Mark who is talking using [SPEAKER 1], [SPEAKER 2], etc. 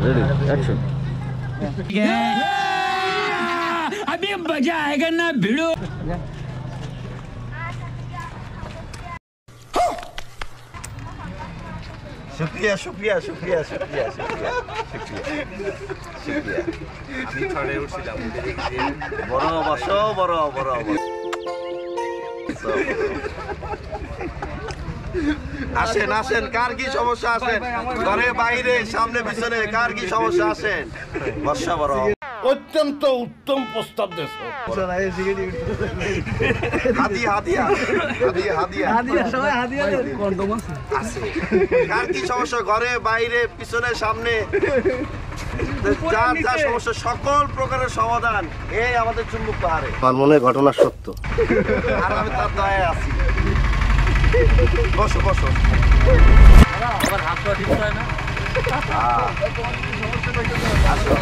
[SPEAKER 1] Ready action
[SPEAKER 2] अभी मजा आएगा ना भिड़ो।
[SPEAKER 3] शुक्रिया शुक्रिया शुक्रिया शुक्रिया शुक्रिया शुक्रिया আমি ছড়ে উঠছিলাম বড় বসো বড় বড় আসেন আসেন কার কি সমস্যা আছে ঘরে বাইরে সামনে পিছনে কার কি সমস্যা আসেন বর্ষা বড়
[SPEAKER 4] অত্যন্ত উত্তম প্রস্তাব দেশ
[SPEAKER 3] হাদিয়া হাদিয়া হাদিয়া হাদিয়া
[SPEAKER 5] হাদিয়া সবাই হাদিয়া কন্ডম
[SPEAKER 3] আছে কার কি সমস্যা ঘরে বাইরে পিছনে সামনে যার যা সমস্যা সকল প্রকারের সমাধান এই আমাদের চুম্বক পাহাড়ে আমার মনে ঘটনা সত্য আর আমি তার দয়ায় আছি বসো বসো
[SPEAKER 5] আবার হাত পা ঠিক হয় না
[SPEAKER 3] আসো